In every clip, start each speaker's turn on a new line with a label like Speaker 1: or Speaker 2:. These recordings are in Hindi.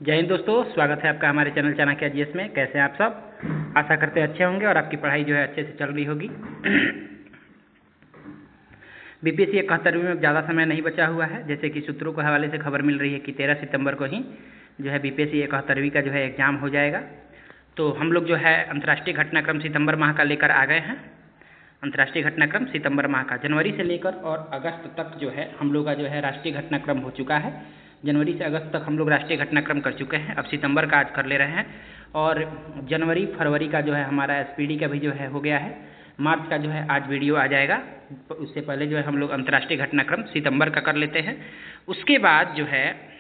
Speaker 1: जय हिंद दोस्तों, स्वागत है आपका हमारे चैनल चाणक्य जीएस में। कैसे हैं आप सब? आशा करते हैं अच्छे होंगे और आपकी पढ़ाई जो है अच्छे से चल रही होगी। बीपीएससी 71वीं में ज़्यादा समय नहीं बचा हुआ है। जैसे कि सूत्रों के हवाले से खबर मिल रही है कि 13 सितंबर को ही जो है बीपीएससी 71वीं का जो है एग्ज़ाम हो जाएगा। तो हम लोग जो है अंतर्राष्ट्रीय घटनाक्रम सितंबर माह का लेकर आ गए हैं। अंतर्राष्ट्रीय घटनाक्रम सितंबर माह का जनवरी से लेकर और अगस्त तक जो है हम लोग का जो है राष्ट्रीय घटनाक्रम हो चुका है। जनवरी से अगस्त तक हम लोग राष्ट्रीय घटनाक्रम कर चुके हैं। अब सितंबर का आज कर ले रहे हैं और जनवरी फरवरी का जो है हमारा एसपीडी का भी जो है हो गया है। मार्च का जो है आज वीडियो आ जाएगा। उससे पहले जो है हम लोग अंतर्राष्ट्रीय घटनाक्रम सितंबर का कर लेते हैं। उसके बाद जो है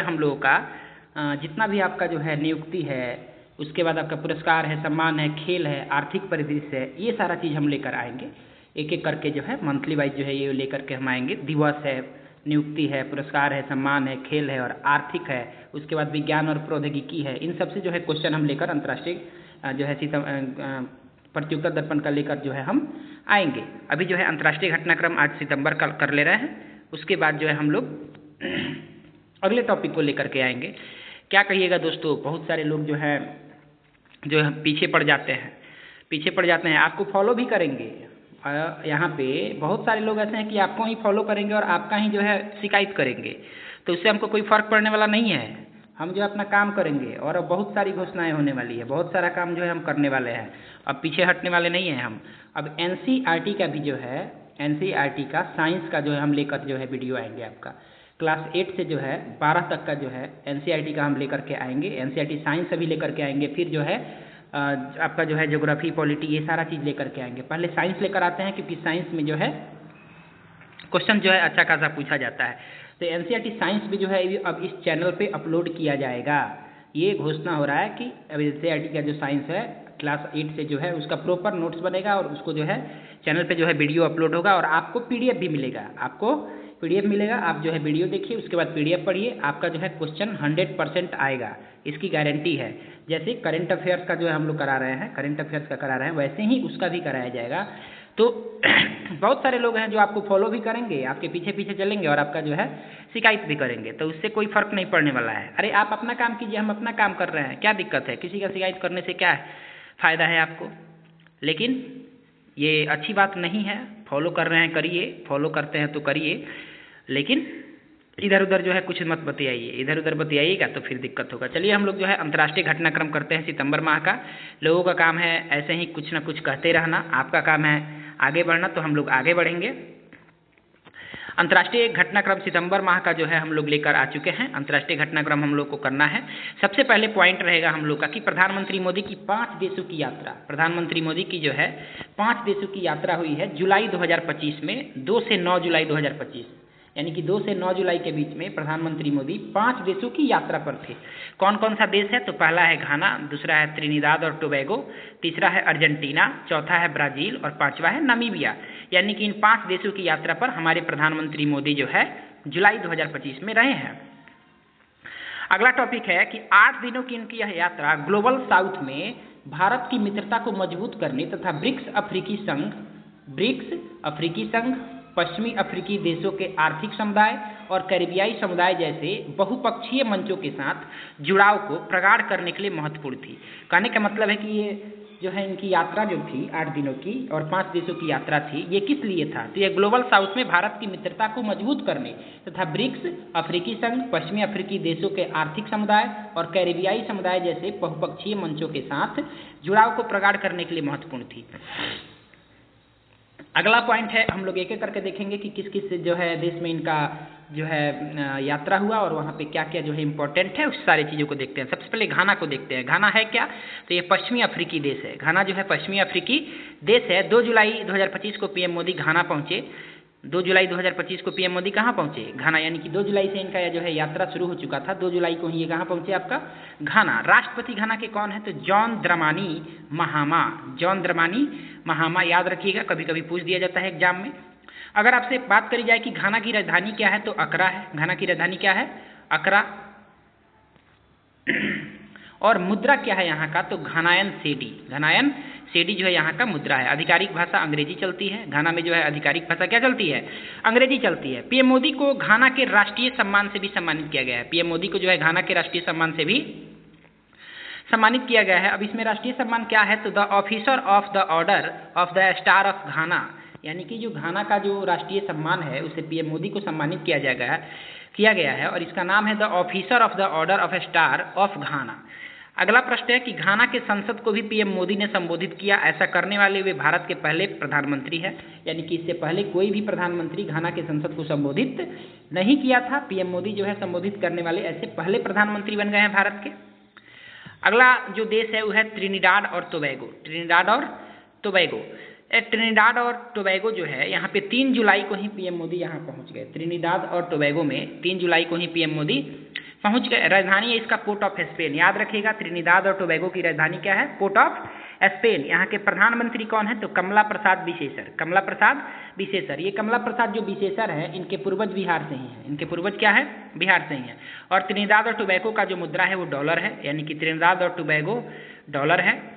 Speaker 1: हम लोगों का जितना भी आपका जो है नियुक्ति है, उसके बाद आपका पुरस्कार है, सम्मान है, खेल है, आर्थिक परिदृश्य है, ये सारा चीज़ हम लेकर आएंगे। एक एक करके जो है मंथली वाइज जो है ये लेकर के हम आएंगे। दिवस है, नियुक्ति है, पुरस्कार है, सम्मान है, खेल है और आर्थिक है। उसके बाद विज्ञान और प्रौद्योगिकी है। इन सबसे जो है क्वेश्चन हम लेकर अंतर्राष्ट्रीय जो है प्रतियोगिता दर्पण का लेकर जो है हम आएंगे। अभी जो है अंतर्राष्ट्रीय घटनाक्रम आज सितंबर का कर ले रहे हैं। उसके बाद जो है हम लोग अगले टॉपिक को लेकर के आएंगे। क्या कहिएगा दोस्तों, बहुत सारे लोग जो है पीछे पड़ जाते हैं। आपको फॉलो भी करेंगे। यहाँ पे बहुत सारे लोग ऐसे हैं कि आपको ही फॉलो करेंगे और आपका ही जो है शिकायत करेंगे। तो उससे हमको कोई फ़र्क पड़ने वाला नहीं है। हम जो अपना काम करेंगे और अब बहुत सारी घोषणाएं होने वाली है, बहुत सारा काम जो है हम करने वाले हैं। अब पीछे हटने वाले नहीं हैं हम। अब एनसीईआरटी का भी जो है एनसीईआरटी का साइंस का जो है हम लेकर जो है वीडियो आएंगे। आपका क्लास 8 से जो है 12 तक का जो है एनसीईआरटी का हम लेकर के आएंगे। एनसीईआरटी साइंस अभी लेकर के आएंगे। फिर जो है आपका जो है ज्योग्राफी, पॉलिटी, ये सारा चीज़ लेकर के आएंगे। पहले साइंस लेकर आते हैं क्योंकि साइंस में जो है क्वेश्चन जो है अच्छा खासा पूछा जाता है। तो एनसीईआरटी साइंस भी जो है अब इस चैनल पे अपलोड किया जाएगा। ये घोषणा हो रहा है कि अब एनसीईआरटी का जो साइंस है क्लास 8 से जो है उसका प्रॉपर नोट्स बनेगा और उसको जो है चैनल पे जो है वीडियो अपलोड होगा और आपको पीडीएफ भी मिलेगा। आप जो है वीडियो देखिए, उसके बाद पीडीएफ पढ़िए। आपका जो है क्वेश्चन 100% आएगा, इसकी गारंटी है। जैसे करंट अफेयर्स का जो है हम लोग करा रहे हैं, वैसे ही उसका भी कराया जाएगा। तो बहुत सारे लोग हैं जो आपको फॉलो भी करेंगे, आपके पीछे पीछे चलेंगे और आपका जो है शिकायत भी करेंगे। तो उससे कोई फ़र्क नहीं पड़ने वाला है। अरे आप अपना काम कीजिए, हम अपना काम कर रहे हैं, क्या दिक्कत है? किसी का शिकायत करने से क्या फ़ायदा है आपको? लेकिन ये अच्छी बात नहीं है। फॉलो कर रहे हैं करिए, फॉलो करते हैं तो करिए, लेकिन इधर उधर जो है कुछ मत बतियाइए। इधर उधर बतियाइएगा तो फिर दिक्कत होगा। चलिए हम लोग जो है अंतर्राष्ट्रीय घटनाक्रम करते हैं सितंबर माह का। लोगों का काम है ऐसे ही कुछ ना कुछ कहते रहना, आपका काम है आगे बढ़ना, तो हम लोग आगे बढ़ेंगे। अंतर्राष्ट्रीय घटनाक्रम सितंबर माह का जो है हम लोग लेकर आ चुके हैं। अंतर्राष्ट्रीय घटनाक्रम हम लोग को करना है। सबसे पहले पॉइंट रहेगा हम लोग का कि प्रधानमंत्री मोदी की 5 देशों की यात्रा। प्रधानमंत्री मोदी की जो है 5 देशों की यात्रा हुई है जुलाई 2025 में। 2 से 9 जुलाई 2025, यानी कि 2 से 9 जुलाई के बीच में प्रधानमंत्री मोदी 5 देशों की यात्रा पर थे। कौन कौन सा देश है? तो पहला है घाना, दूसरा है त्रिनिदाद और टोबैगो, तीसरा है अर्जेंटीना, चौथा है ब्राज़ील और पांचवा है नामीबिया। यानी कि इन 5 देशों की यात्रा पर हमारे प्रधानमंत्री मोदी जो है जुलाई 2025 में रहे हैं। अगला टॉपिक है कि 8 दिनों की इनकी यह यात्रा ग्लोबल साउथ में भारत की मित्रता को मजबूत करने तथा ब्रिक्स अफ्रीकी संघ, पश्चिमी अफ्रीकी देशों के आर्थिक समुदाय और कैरिबियाई समुदाय जैसे बहुपक्षीय मंचों के साथ जुड़ाव को प्रगाढ़ करने के लिए महत्वपूर्ण थी। कहने का मतलब है कि ये जो है इनकी यात्रा जो थी 8 दिनों की और 5 देशों की यात्रा थी, ये किस लिए था? तो ये ग्लोबल साउथ में भारत की मित्रता को मजबूत करने तथा ब्रिक्स, अफ्रीकी संघ, पश्चिमी अफ्रीकी देशों के आर्थिक समुदाय और कैरिबियाई समुदाय जैसे बहुपक्षीय मंचों के साथ जुड़ाव को प्रगाढ़ करने के लिए महत्वपूर्ण थी। अगला पॉइंट है, हम लोग एक एक करके देखेंगे कि किस किस जो है देश में इनका जो है यात्रा हुआ और वहाँ पे क्या क्या जो है इम्पोर्टेंट है, उस सारी चीज़ों को देखते हैं। सबसे पहले घाना को देखते हैं। घाना है क्या? तो ये पश्चिमी अफ्रीकी देश है। घाना जो है पश्चिमी अफ्रीकी देश है। 2 जुलाई 2025 को पीएम मोदी घाना पहुँचे। 2 जुलाई 2025 को पीएम मोदी कहाँ पहुँचे? घाना। यानी कि 2 जुलाई से इनका जो है यात्रा शुरू हो चुका था। 2 जुलाई को ही ये कहाँ पहुँचे? आपका घाना। राष्ट्रपति घाना के कौन है? तो जॉन द्रमानी महामा। याद रखिएगा, कभी कभी पूछ दिया जाता है एग्जाम में। अगर आपसे बात करी जाए कि घाना की राजधानी क्या है, तो अकरा है। घाना की राजधानी क्या है? अकरा। और मुद्रा क्या है यहाँ का? तो घनायन सेडी जो है यहाँ का मुद्रा है। आधिकारिक भाषा अंग्रेजी चलती है, घाना में जो है आधिकारिक भाषा क्या चलती है, अंग्रेजी चलती है। पीएम मोदी को घाना के राष्ट्रीय सम्मान से भी सम्मानित किया गया है। पीएम मोदी को जो है घाना के राष्ट्रीय सम्मान से भी सम्मानित किया गया है। अब इसमें राष्ट्रीय सम्मान क्या है, तो the officer of the order of the star of घाना, यानी कि जो घाना का जो राष्ट्रीय सम्मान है उसे पीएम मोदी को सम्मानित किया गया है और इसका नाम है the officer of the order of star of घाना। अगला प्रश्न है कि घाना के संसद को भी पीएम मोदी ने संबोधित किया। ऐसा करने वाले वे भारत के पहले प्रधानमंत्री हैं, यानी कि इससे पहले कोई भी प्रधानमंत्री घाना के संसद को संबोधित नहीं किया था। पीएम मोदी जो है संबोधित करने वाले ऐसे पहले प्रधानमंत्री बन गए हैं भारत के। अगला जो देश है वो है त्रिनिडाद और टोबैगो। त्रिनिडाद और टोबैगो, ट्रिनिडाद और टोबैगो जो है यहाँ पे 3 जुलाई को ही पीएम मोदी यहाँ पहुँच गए। त्रिनिडाद और टोबैगो में 3 जुलाई को ही पीएम मोदी पहुँच गए। राजधानी है इसका पोर्ट ऑफ स्पेन, याद रखिएगा। त्रिनिदाद और टोबैगो की राजधानी क्या है, पोर्ट ऑफ स्पेन। यहाँ के प्रधानमंत्री कौन है, तो कमला प्रसाद विशेषर। कमला प्रसाद विशेषर, ये कमला प्रसाद जो विशेषर हैं इनके पूर्वज बिहार से ही हैं। इनके पूर्वज क्या है, बिहार से ही हैं। और त्रिनिदाद और टोबैगो का जो मुद्रा है वो डॉलर है, यानी कि त्रिनिदाद और टोबैगो डॉलर है।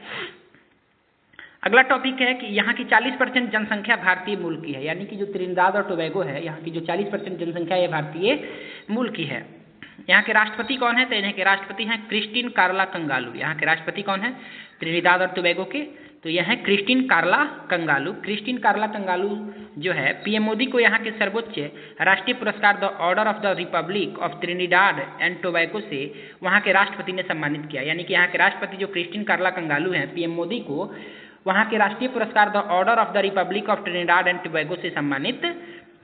Speaker 1: अगला टॉपिक है कि यहाँ की 40% जनसंख्या भारतीय मूल की है, यानी कि जो त्रिनिदाद और टोबैगो है यहाँ की जो 40% जनसंख्या है भारतीय मूल की है। यहाँ के राष्ट्रपति कौन है, तो यहाँ के राष्ट्रपति हैं क्रिस्टिन कार्ला कंगालू। यहाँ के राष्ट्रपति कौन है त्रिनिदाद और टोबैगो के, तो यह है क्रिस्टिन कार्ला कंगालू। क्रिस्टिन कार्ला कंगालू जो है पीएम मोदी को यहाँ के सर्वोच्च राष्ट्रीय पुरस्कार the order of the Republic of त्रिनिडाद and Tobago से वहाँ के राष्ट्रपति ने सम्मानित किया। यानी कि यहाँ के राष्ट्रपति जो क्रिस्टिन कार्ला कंगालू हैं पीएम मोदी को वहाँ के राष्ट्रीय पुरस्कार the order of the Republic of Trinidad and Tobago से सम्मानित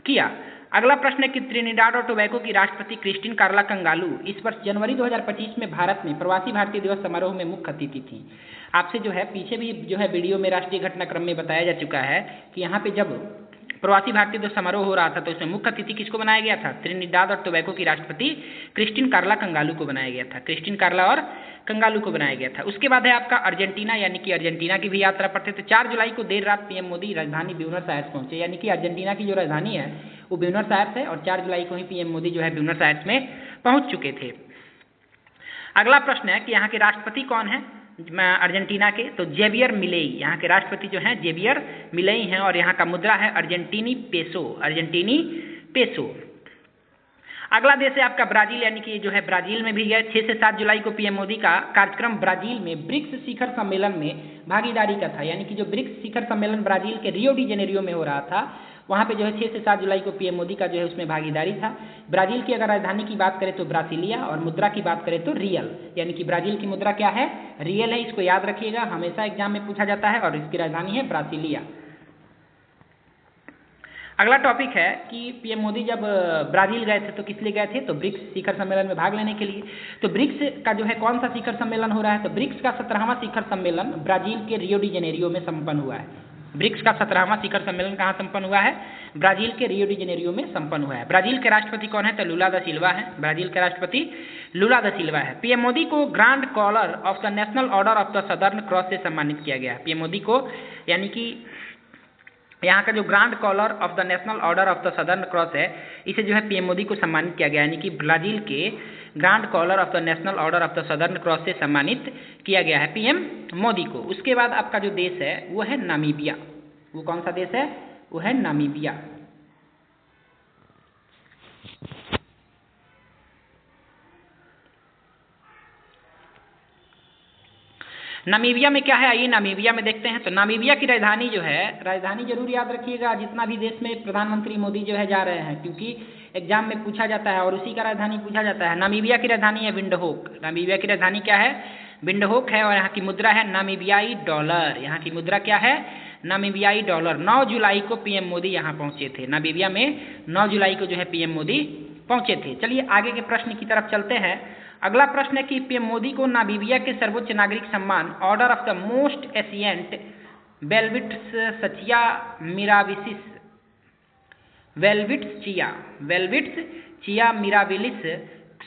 Speaker 1: किया। अगला प्रश्न है कि त्रिनिडाद और टोबैगो की राष्ट्रपति क्रिस्टिन कार्ला कंगालू इस वर्ष जनवरी 2025 में भारत में प्रवासी भारतीय दिवस समारोह में मुख्य अतिथि थी। आपसे जो है पीछे भी जो है वीडियो में राष्ट्रीय घटनाक्रम में बताया जा चुका है कि यहाँ पे जब प्रवासी भारतीय दिवस समारोह हो रहा था तो उसमें मुख्य अतिथि किसको बनाया गया था, त्रिनिदाद और टोबैगो की राष्ट्रपति क्रिस्टिन कार्ला कंगालू को बनाया गया था। क्रिस्टिन कार्ला और कंगालू को बनाया गया था। उसके बाद है आपका अर्जेंटीना, यानी कि अर्जेंटीना की भी यात्रा पर थे। तो 4 जुलाई को देर रात पीएम मोदी राजधानी ब्यूनस आयर्स पहुंचे, यानी कि अर्जेंटीना की जो राजधानी है वो ब्यूनस आयर्स है और 4 जुलाई को ही पीएम मोदी जो है ब्यूनस आयर्स में पहुंच चुके थे। अगला प्रश्न है कि यहाँ के राष्ट्रपति कौन है अर्जेंटीना के, तो जेवियर मिलेई। यहाँ के राष्ट्रपति जो हैं जेवियर मिलेई हैं और यहाँ का मुद्रा है अर्जेंटीनी पेसो। अर्जेंटीनी पेसो। अगला देश है आपका ब्राजील, यानी कि जो है ब्राजील में भी है 6 से 7 जुलाई को पीएम मोदी का कार्यक्रम ब्राजील में ब्रिक्स शिखर सम्मेलन में भागीदारी का था। यानी कि जो ब्रिक्स शिखर सम्मेलन ब्राजील के रियो डी जेनेरियो में हो रहा था वहाँ पे जो है 6 से 7 जुलाई को पीएम मोदी का जो है उसमें भागीदारी था। ब्राजील की अगर राजधानी की बात करें तो ब्रासिलिया और मुद्रा की बात करें तो रियल, यानी कि ब्राजील की मुद्रा क्या है, रियल है। इसको याद रखिएगा, हमेशा एग्जाम में पूछा जाता है और इसकी राजधानी है ब्रासिलिया। अगला टॉपिक है कि पीएम मोदी जब ब्राजील गए थे तो किस लिए गए थे, तो ब्रिक्स शिखर सम्मेलन में भाग लेने के लिए। तो ब्रिक्स का जो है कौन सा शिखर सम्मेलन हो रहा है, तो ब्रिक्स का 17वां शिखर सम्मेलन ब्राजील के रियो डी जेनेरियो में संपन्न हुआ है। ब्रिक्स का 17वां शिखर सम्मेलन कहाँ संपन्न हुआ है, ब्राजील के रियो डी जेनेरियो में संपन्न हुआ है। ब्राजील के राष्ट्रपति कौन है, तो लुला दा सिल्वा है। ब्राजील के राष्ट्रपति लुला दा सिल्वा है। पीएम मोदी को grand collar of the national order of the southern cross से सम्मानित किया गया है। पीएम मोदी को यानी कि यहाँ का जो grand collar of the national order of the southern cross है इसे जो है पीएम मोदी को सम्मानित किया गया, यानी कि ब्राजील के grand collar of the national order of the southern cross से सम्मानित किया गया है पीएम मोदी को। उसके बाद आपका जो देश है वो है नामीबिया। वो कौन सा देश है, वो है नामीबिया। नामीबिया में क्या है, आइए नामीबिया में देखते हैं। तो नामीबिया की राजधानी जो है, राजधानी जरूर याद रखिएगा जितना भी देश में प्रधानमंत्री मोदी जो है जा रहे हैं, क्योंकि एग्जाम में पूछा जाता है और उसी का राजधानी पूछा जाता है। नामीबिया की राजधानी है विंडहोक। नामीबिया की राजधानी क्या है, विंडहोक है और यहाँ की मुद्रा है नामीबियाई डॉलर। यहाँ की मुद्रा क्या है, नामीबियाई डॉलर। 9 जुलाई को पीएम मोदी यहाँ पहुँचे थे। नामीबिया में 9 जुलाई को जो है पीएम मोदी पहुँचे थे। चलिए आगे के प्रश्न की तरफ चलते हैं। अगला प्रश्न है कि पीएम मोदी को नामीबिया के सर्वोच्च नागरिक सम्मान order of the most ancient welwitschia mirabilis welwitschia mirabilis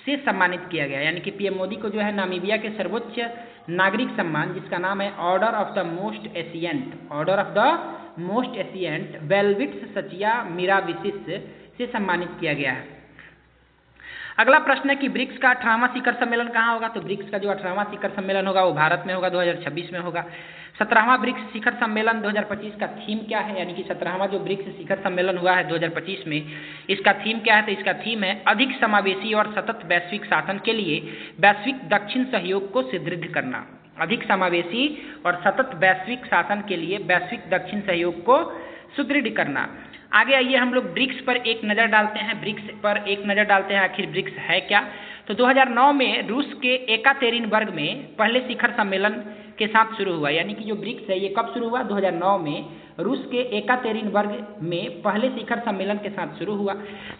Speaker 1: से सम्मानित किया गया। यानी कि पीएम मोदी को जो है नामीबिया के सर्वोच्च नागरिक सम्मान जिसका नाम है order of the most ancient welwitschia mirabilis से सम्मानित किया गया है। अगला प्रश्न है कि ब्रिक्स का 18वां शिखर सम्मेलन कहाँ होगा। तो ब्रिक्स का जो 18वां शिखर सम्मेलन होगा वो भारत में होगा, 2026 में होगा। 17वां ब्रिक्स शिखर सम्मेलन 2025 का थीम क्या है, यानी कि 17वां जो ब्रिक्स शिखर सम्मेलन हुआ है 2025 में, इसका थीम क्या है। तो इसका थीम है अधिक समावेशी और सतत वैश्विक शासन के लिए वैश्विक दक्षिण सहयोग को सुदृढ़ करना। अधिक समावेशी और सतत वैश्विक शासन के लिए वैश्विक दक्षिण सहयोग को सुदृढ़ करना। आगे आइए हम लोग ब्रिक्स पर एक नज़र डालते हैं, आखिर ब्रिक्स है क्या। तो 2009 में रूस के एकातेरिनबर्ग में पहले शिखर सम्मेलन के साथ शुरू हुआ, यानी कि जो ब्रिक्स है ये कब शुरू हुआ, 2009 में रूस के एकातेरिनबर्ग में पहले शिखर सम्मेलन के साथ शुरू हुआ।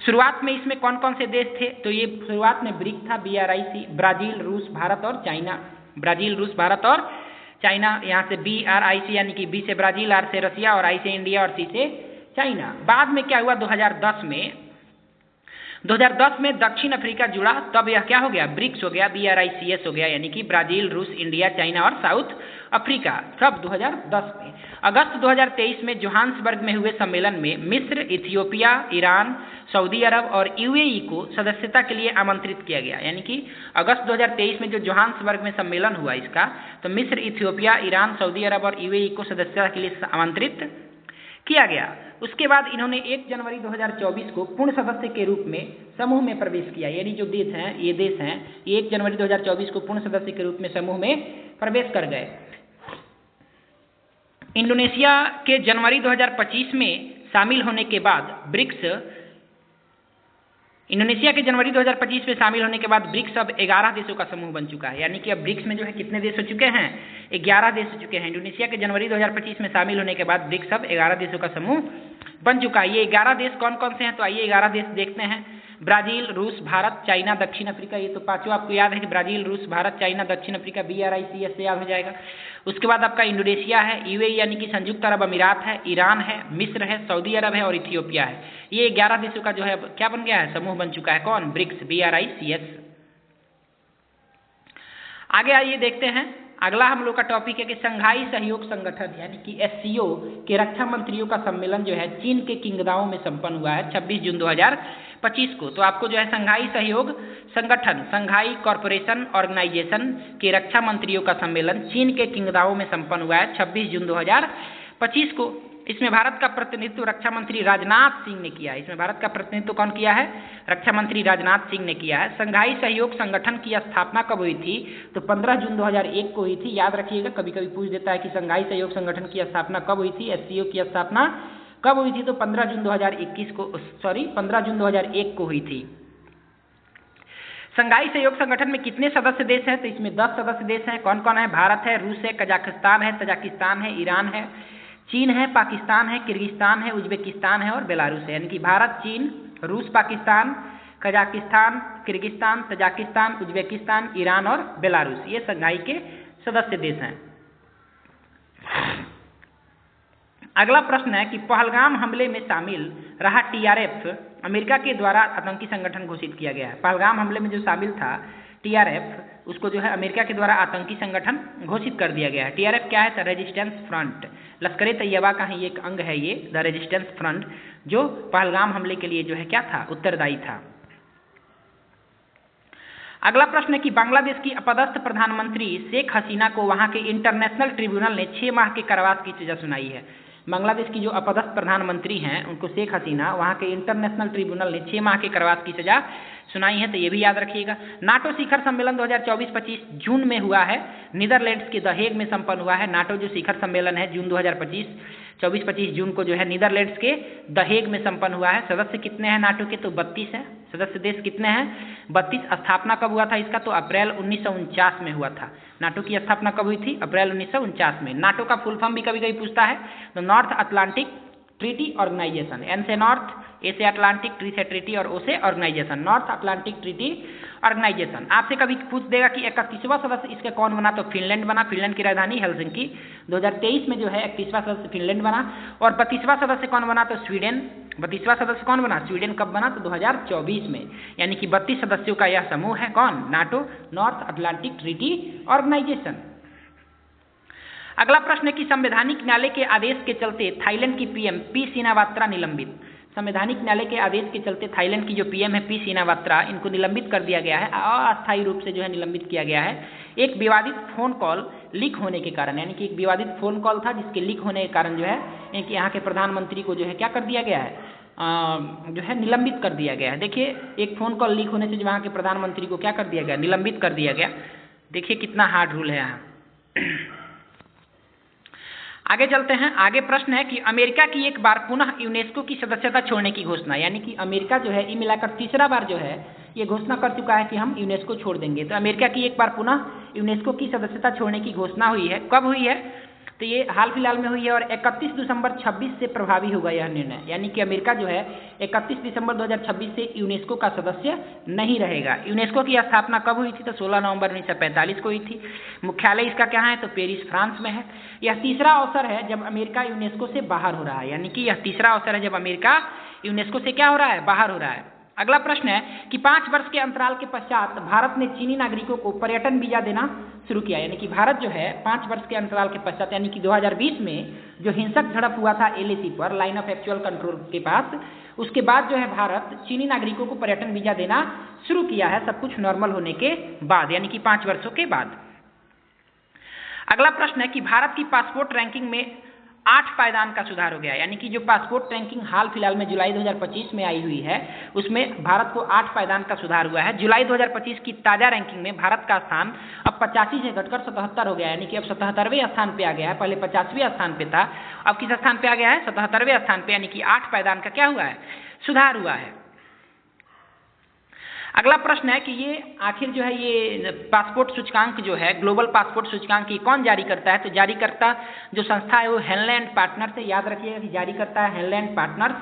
Speaker 1: शुरुआत में इसमें कौन कौन से देश थे। तो ये शुरुआत में ब्रिक्स था, BRIC, ब्राज़ील, रूस, भारत और चाइना। ब्राज़ील, रूस, भारत और चाइना, यहाँ से BRIC यानी कि B से ब्राज़ील, R से रसिया और I से इंडिया और C से चाइना। बाद में क्या हुआ, 2010 में दक्षिण अफ्रीका जुड़ा, तब यह क्या हो गया, ब्रिक्स हो गया, BRICS हो गया, यानी कि ब्राज़ील, रूस, इंडिया, चाइना और साउथ अफ्रीका। कब, 2010 में। अगस्त 2023 में जोहान्सबर्ग में हुए सम्मेलन में मिस्र, इथियोपिया, ईरान, सऊदी अरब और UAE को सदस्यता के लिए आमंत्रित किया गया। यानी कि अगस्त 2023 में जो जोहान्सबर्ग में सम्मेलन हुआ इसका, तो मिस्र, इथियोपिया, ईरान, सऊदी अरब और UAE को सदस्यता के लिए आमंत्रित किया गया। उसके बाद इन्होंने 1 जनवरी 2024 को पूर्ण सदस्य के रूप में समूह में प्रवेश किया, यानी जो देश हैं, ये 1 जनवरी 2024 को पूर्ण सदस्य के रूप में समूह में प्रवेश कर गए। इंडोनेशिया के जनवरी 2025 में शामिल होने के बाद ब्रिक्स अब 11 देशों का समूह बन चुका है। यानी कि अब ब्रिक्स में जो है कितने देश हो चुके हैं, 11 देश हो चुके हैं। इंडोनेशिया के जनवरी 2025 में शामिल होने के बाद ब्रिक्स अब 11 देशों का समूह बन चुका है। ये 11 देश कौन कौन से हैं, तो आइए 11 देश देखते हैं। ब्राज़ील, रूस, भारत, चाइना, दक्षिण अफ्रीका, ये तो पांचों आपको याद है कि ब्राज़ील, रूस, भारत, चाइना, दक्षिण अफ्रीका, BRICS से याद हो जाएगा। उसके बाद आपका इंडोनेशिया है, UAE यानी कि संयुक्त अरब अमीरात है, ईरान है, मिस्र है, सऊदी अरब है और इथियोपिया है। ये 11 देशों का जो है क्या बन गया है, समूह बन चुका है। कौन, ब्रिक्स, BRICS। आगे आइए देखते हैं, अगला हम लोग का टॉपिक है कि संघाई सहयोग संगठन यानी कि SCO के रक्षा मंत्रियों का सम्मेलन जो है चीन के किंगदाओ में संपन्न हुआ है 26 जून 2025 को। तो आपको जो है संघाई सहयोग संगठन, संघाई कॉरपोरेशन ऑर्गेनाइजेशन के रक्षा मंत्रियों का सम्मेलन चीन के किंगदाओ में संपन्न हुआ है 26 जून 2025 को। इसमें भारत का प्रतिनिधित्व रक्षा मंत्री राजनाथ सिंह ने किया है। इसमें भारत का प्रतिनिधित्व कौन किया है, रक्षा मंत्री राजनाथ सिंह ने किया है। संघाई सहयोग संगठन की स्थापना कब हुई थी, तो 15 जून 2001 को हुई थी। याद रखिएगा, कभी कभी पूछ देता है कि संघाई सहयोग संगठन की स्थापना कब हुई थी, SCO की स्थापना कब हुई थी, तो 15 जून 2001 को हुई थी। संघाई सहयोग संगठन में कितने सदस्य देश हैं, तो इसमें 10 सदस्य देश हैं। कौन कौन है, भारत है, रूस है, कजाकिस्तान है, तजाकिस्तान है, ईरान है, चीन है, पाकिस्तान है, किर्गिस्तान है, उज्बेकिस्तान है और बेलारूस है। यानी कि भारत, चीन, रूस, Pakistan, Kazakhstan, Kyrgyzstan, Tajikistan, Uzbekistan, Iran और बेलारूस, ये संघाई के सदस्य देश हैं। अगला प्रश्न है कि पहलगाम हमले में शामिल रहा TRF अमेरिका के द्वारा आतंकी संगठन घोषित किया गया है। पहलगाम हमले में जो शामिल था TRF, उसको जो है अमेरिका के द्वारा आतंकी संगठन घोषित कर दिया गया है। TRF क्या है, द रेजिस्टेंस फ्रंट, लश्कर तैयबा का ही एक अंग है ये, द रेजिस्टेंस फ्रंट, जो पहलगाम हमले के लिए जो है क्या था, उत्तरदायी था। अगला प्रश्न है कि बांग्लादेश की अपदस्थ प्रधानमंत्री शेख हसीना को वहां के इंटरनेशनल ट्रिब्यूनल ने 6 माह के कारावास की सजा सुनाई है। बांग्लादेश की जो अपदस्थ प्रधानमंत्री हैं उनको शेख हसीना, वहां के इंटरनेशनल ट्रिब्यूनल ने 6 माह के कारावास की सजा सुनाई है, तो ये भी याद रखिएगा। नाटो शिखर सम्मेलन 2024-25 जून में हुआ है, नीदरलैंड्स के द हेग में संपन्न हुआ है। नाटो जो शिखर सम्मेलन है जून 2024 जून को जो है नीदरलैंड्स के द हेग में संपन्न हुआ है। सदस्य कितने हैं नाटो के, तो 32 हैं। सदस्य देश कितने हैं, 32। स्थापना कब हुआ था इसका, तो अप्रैल 1949 में हुआ था। नाटो की स्थापना कब हुई थी, अप्रैल 1949 में। नाटो का फुल फॉर्म भी कभी कभी पूछता है, तो North Atlantic Treaty Organization. N से नॉर्थ, ए से अटलांटिक, टी से ट्रीटी और ओ से Organization, North Atlantic Treaty Organization. आपसे कभी पूछ देगा कि 31वां सदस्य इसका कौन बना, तो फिनलैंड बना। फिनलैंड की राजधानी हेलसिंकी। 2023 में जो है 31वां सदस्य फिनलैंड बना। और 32वां सदस्य कौन बना, तो स्वीडन। 32वां सदस्य कौन बना, स्वीडन। कब बना, तो 2024 में। यानी कि 32 सदस्यों का यह समूह है कौन, NATO, North Atlantic Treaty Organization. अगला प्रश्न है कि संवैधानिक न्यायालय के आदेश के चलते थाईलैंड की PM पी सिनावात्रा निलंबित। संवैधानिक न्यायालय के आदेश के चलते थाईलैंड की जो पीएम है पी श्रीनावात्रा, इनको निलंबित कर दिया गया है, अस्थायी रूप से जो है निलंबित किया गया है एक विवादित फोन कॉल लीक होने के कारण। यानी कि एक विवादित फोन कॉल था जिसके लीक होने के कारण जो है कि यहाँ के प्रधानमंत्री को जो है क्या कर दिया गया है, जो है निलंबित कर दिया गया है। देखिए एक फोन कॉल लीक होने से जो वहाँ के प्रधानमंत्री को क्या कर दिया गया, निलंबित कर दिया गया। देखिए कितना हार्ड रूल है यहाँ। आगे चलते हैं। आगे प्रश्न है कि अमेरिका की एक बार पुनः यूनेस्को की सदस्यता छोड़ने की घोषणा। यानी कि अमेरिका जो है ये मिलाकर तीसरा बार जो है ये घोषणा कर चुका है कि हम यूनेस्को छोड़ देंगे। तो अमेरिका की एक बार पुनः यूनेस्को की सदस्यता छोड़ने की घोषणा हुई है। कब हुई है, तो ये हाल फिलहाल में हुई है और 31 दिसंबर 26 से प्रभावी होगा यह निर्णय। यानी कि अमेरिका जो है 31 दिसंबर 2026 से यूनेस्को का सदस्य नहीं रहेगा। यूनेस्को की स्थापना कब हुई थी, तो 16 नवंबर 1945 को हुई थी। मुख्यालय इसका क्या है, तो पेरिस फ्रांस में है। यह तीसरा अवसर है जब अमेरिका यूनेस्को से बाहर हो रहा है। यानी कि यह तीसरा अवसर है जब अमेरिका यूनेस्को से क्या हो रहा है, बाहर हो रहा है। अगला प्रश्न है कि 5 वर्ष के अंतराल के पश्चात भारत ने चीनी नागरिकों को पर्यटन वीजा देना शुरू किया। यानी कि भारत जो है 5 वर्ष के अंतराल के पश्चात, यानी कि 2020 में जो हिंसक झड़प हुआ था LAC पर, लाइन ऑफ एक्चुअल कंट्रोल के पास, उसके बाद जो है भारत चीनी नागरिकों को पर्यटन वीजा देना शुरू किया है, सब कुछ नॉर्मल होने के बाद, यानी कि 5 वर्षों के बाद। अगला प्रश्न है कि भारत की पासपोर्ट रैंकिंग में 8 पायदान का सुधार हो गया। यानी कि जो पासपोर्ट रैंकिंग हाल फिलहाल में जुलाई 2025 में आई हुई है उसमें भारत को 8 पायदान का सुधार हुआ है। जुलाई 2025 की ताजा रैंकिंग में भारत का स्थान अब 85 से घटकर 77 हो गया। यानी कि अब 77वें स्थान पे आ गया है, पहले 50वें स्थान पे था, अब किस स्थान पे आ गया है, 77वें स्थान पे। यानी कि 8 पायदान का क्या हुआ है, सुधार हुआ है। अगला प्रश्न है कि ये आखिर जो है ये पासपोर्ट सूचकांक जो है, ग्लोबल पासपोर्ट सूचकांक की कौन जारी करता है, तो जारी करता जो संस्था है वो हेनले एंड पार्टनर्स है। याद रखिएगा कि जारी करता है हेनले एंड पार्टनर्स।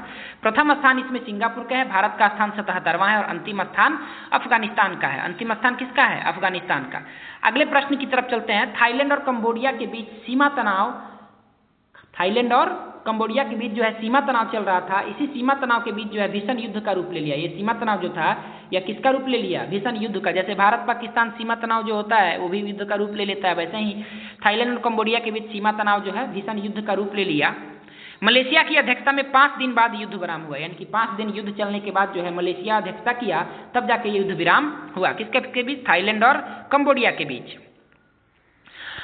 Speaker 1: प्रथम स्थान इसमें सिंगापुर का है, भारत का स्थान 77वां है और अंतिम स्थान अफगानिस्तान का है। अंतिम स्थान किसका है, अफगानिस्तान का। अगले प्रश्न की तरफ चलते हैं। थाईलैंड और कंबोडिया के बीच सीमा तनाव, थाईलैंड और कंबोडिया के बीच जो है सीमा तनाव चल रहा था, इसी सीमा तनाव के बीच जो है भीषण युद्ध का रूप ले लिया। ये सीमा तनाव जो था या किसका रूप ले लिया, भीषण युद्ध का। जैसे भारत पाकिस्तान सीमा तनाव जो होता है वो भी युद्ध का रूप ले लेता है, वैसे ही थाईलैंड और कंबोडिया के बीच सीमा तनाव जो है भीषण युद्ध का रूप ले लिया। मलेशिया की अध्यक्षता में 5 दिन बाद युद्ध विराम हुआ। यानी कि 5 दिन युद्ध चलने के बाद जो है मलेशिया अध्यक्षता किया, तब जाके युद्ध विराम हुआ। किसके बीच, थाईलैंड और कंबोडिया के बीच।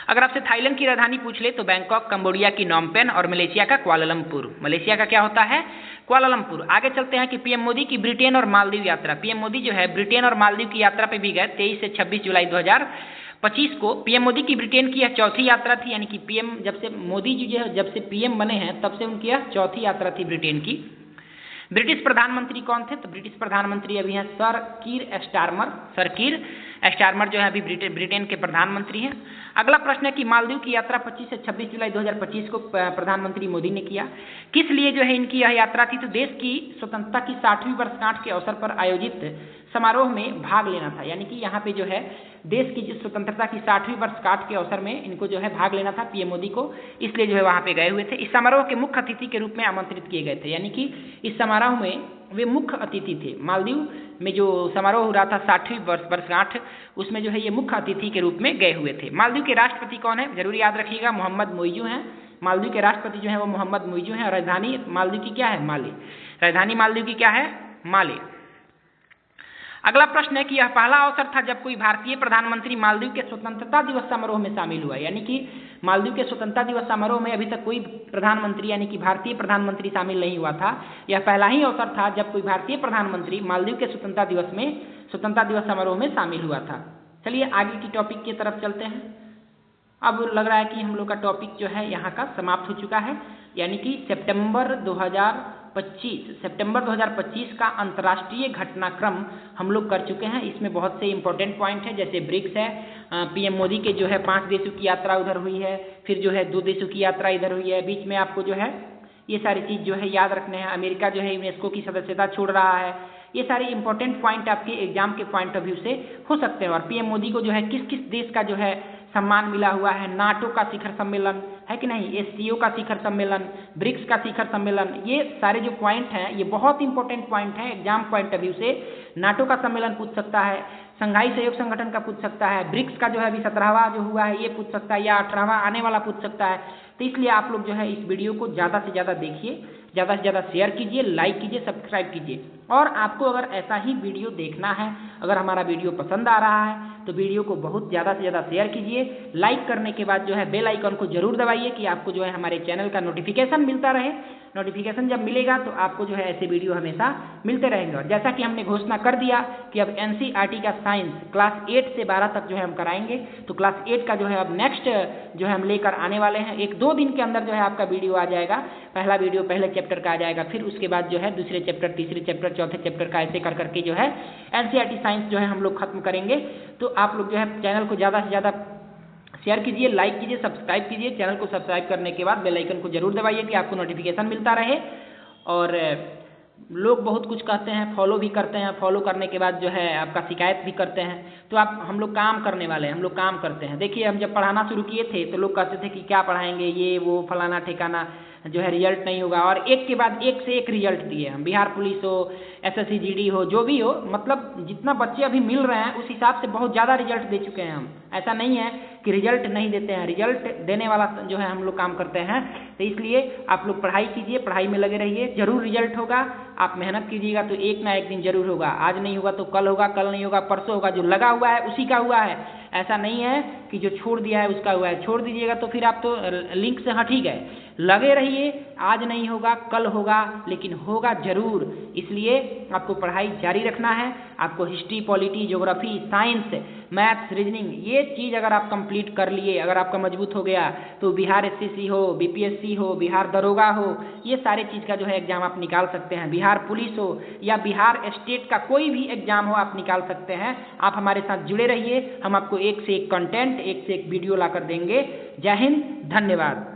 Speaker 1: अगर आपसे थाईलैंड की राजधानी पूछ ले तो बैंकॉक, कंबोडिया की नॉमपेन और मलेशिया का कुआलालंपुर। मलेशिया का क्या होता है, कुआलालंपुर। आगे चलते हैं कि पीएम मोदी की ब्रिटेन और मालदीव यात्रा। पीएम मोदी जो है ब्रिटेन और मालदीव की यात्रा पे भी गए 23 से 26 जुलाई 2025 को। पीएम मोदी की ब्रिटेन की यह चौथी यात्रा थी। यानी कि पीएम जब से मोदी जी जो है जब से पीएम बने हैं तब से उनकी यह चौथी यात्रा थी ब्रिटेन की। ब्रिटिश प्रधानमंत्री कौन थे, तो ब्रिटिश प्रधानमंत्री अभी हैं सर कीर स्टारमर। सर कीर स्टारमर जो है अभी ब्रिटेन के प्रधानमंत्री हैं। अगला प्रश्न है कि मालदीव की यात्रा 25 से 26 जुलाई 2025 को प्रधानमंत्री मोदी ने किया। किस लिए जो है इनकी यह यात्रा थी, तो देश की स्वतंत्रता की 60वीं वर्षगांठ के अवसर पर आयोजित समारोह में भाग लेना था। यानी कि यहाँ पे जो है देश की स्वतंत्रता की 60वीं वर्षगांठ के अवसर में इनको जो है भाग लेना था पीएम मोदी को, इसलिए जो है वहाँ पे गए हुए थे। इस समारोह के मुख्य अतिथि के रूप में आमंत्रित किए गए थे। यानी कि इस समारोह में वे मुख्य अतिथि थे। मालदीव में जो समारोह हो रहा था 60वीं वर्षगांठ, उसमें जो है ये मुख्य अतिथि के रूप में गए हुए थे। मालदीव के राष्ट्रपति कौन है, जरूर याद रखिएगा, मोहम्मद मोइजू हैं। मालदीव के राष्ट्रपति जो है वो मोहम्मद मोइजू हैं और राजधानी मालदीव की क्या है, माले। राजधानी मालदीव की क्या है, माले। अगला प्रश्न है कि यह पहला अवसर था जब कोई भारतीय प्रधानमंत्री मालदीव के स्वतंत्रता दिवस समारोह में शामिल हुआ। यानी कि मालदीव के स्वतंत्रता दिवस समारोह में अभी तक कोई प्रधानमंत्री यानी कि भारतीय प्रधानमंत्री शामिल नहीं हुआ था। यह पहला ही अवसर था जब कोई भारतीय प्रधानमंत्री मालदीव के स्वतंत्रता दिवस समारोह में शामिल हुआ था। चलिए आगे की टॉपिक की तरफ चलते हैं। अब लग रहा है कि हम लोग का टॉपिक जो है यहाँ का समाप्त हो चुका है। यानी कि सितंबर 2025 का अंतर्राष्ट्रीय घटनाक्रम हम लोग कर चुके हैं। इसमें बहुत से इंपॉर्टेंट पॉइंट है, जैसे ब्रिक्स है, पीएम मोदी के जो है 5 देशों की यात्रा उधर हुई है, फिर जो है 2 देशों की यात्रा इधर हुई है। बीच में आपको जो है ये सारी चीज़ जो है याद रखने हैं। अमेरिका जो है यूनेस्को की सदस्यता छोड़ रहा है। ये सारे इंपॉर्टेंट पॉइंट आपके एग्जाम के पॉइंट ऑफ व्यू से हो सकते हैं। और पीएम मोदी को जो है किस किस देश का जो है सम्मान मिला हुआ है, नाटो का शिखर सम्मेलन है कि नहीं, एससीओ का शिखर सम्मेलन, ब्रिक्स का शिखर सम्मेलन, ये सारे जो पॉइंट हैं ये बहुत इंपॉर्टेंट पॉइंट हैं एग्जाम पॉइंट ऑफ व्यू से। नाटो का सम्मेलन पूछ सकता है, संघाई सहयोग संगठन का पूछ सकता है, ब्रिक्स का जो है अभी 17वां जो हुआ है ये पूछ सकता है, या 18वां आने वाला पूछ सकता है। तो इसलिए आप लोग जो है इस वीडियो को ज़्यादा से ज़्यादा देखिए, ज़्यादा से ज़्यादा शेयर कीजिए, लाइक कीजिए, सब्सक्राइब कीजिए। और आपको अगर ऐसा ही वीडियो देखना है, अगर हमारा वीडियो पसंद आ रहा है तो वीडियो को बहुत ज़्यादा से ज़्यादा शेयर कीजिए। लाइक करने के बाद जो है बेल आइकन को जरूर दबाइए कि आपको जो है हमारे चैनल का नोटिफिकेशन मिलता रहे। नोटिफिकेशन जब मिलेगा तो आपको जो है ऐसे वीडियो हमेशा मिलते रहेंगे। और जैसा कि हमने घोषणा कर दिया कि अब NCERT का साइंस क्लास 8 से 12 तक जो है हम कराएंगे, तो क्लास 8 का जो है अब नेक्स्ट जो है हम लेकर आने वाले हैं। 1-2 दिन के अंदर जो है आपका वीडियो आ जाएगा। पहला वीडियो पहले चैप्टर का आ जाएगा, फिर उसके बाद जो है दूसरे चैप्टर, तीसरे चैप्टर, चौथे चैप्टर का ऐसे कर करके जो है NCERT साइंस जो है हम लोग खत्म करेंगे। तो आप लोग जो है चैनल को ज़्यादा से ज़्यादा शेयर कीजिए, लाइक कीजिए, सब्सक्राइब कीजिए। चैनल को सब्सक्राइब करने के बाद बेल आइकन को जरूर दबाइए कि आपको नोटिफिकेशन मिलता रहे। और लोग बहुत कुछ कहते हैं, फॉलो भी करते हैं, फॉलो करने के बाद जो है आपका शिकायत भी करते हैं। तो हम लोग काम करने वाले हैं, हम लोग काम करते हैं। देखिए हम जब पढ़ाना शुरू किए थे तो लोग कहते थे कि क्या पढ़ाएंगे, ये वो फलाना ठिकाना, जो है रिजल्ट नहीं होगा। और एक के बाद एक से एक रिजल्ट दिए हम, बिहार पुलिस हो, SSC GD हो, जो भी हो, मतलब जितना बच्चे अभी मिल रहे हैं उस हिसाब से बहुत ज़्यादा रिजल्ट दे चुके हैं हम। ऐसा नहीं है कि रिजल्ट नहीं देते हैं, रिजल्ट देने वाला जो है हम लोग काम करते हैं। तो इसलिए आप लोग पढ़ाई कीजिए, पढ़ाई में लगे रहिए, जरूर रिजल्ट होगा। आप मेहनत कीजिएगा तो एक ना एक दिन जरूर होगा। आज नहीं होगा तो कल होगा, कल नहीं होगा परसों होगा। जो लगा हुआ है उसी का हुआ है। ऐसा नहीं है कि जो छोड़ दिया है उसका हुआ है। छोड़ दीजिएगा तो फिर आप तो लिंक से, हाँ ठीक है, लगे रहिए। आज नहीं होगा कल होगा, लेकिन होगा जरूर। इसलिए आपको पढ़ाई जारी रखना है। आपको history, polity, geography, science, maths, reasoning, ये चीज़ अगर आप कंप्लीट कर लिए, अगर आपका मजबूत हो गया, तो बिहार SCC हो, BPSC हो, बिहार दरोगा हो, ये सारे चीज़ का जो है एग्जाम आप निकाल सकते हैं। बिहार पुलिस हो या बिहार स्टेट का कोई भी एग्जाम हो, आप निकाल सकते हैं। आप हमारे साथ जुड़े रहिए, हम आपको एक से एक कंटेंट, एक से एक वीडियो लाकर देंगे। जय हिंद, धन्यवाद।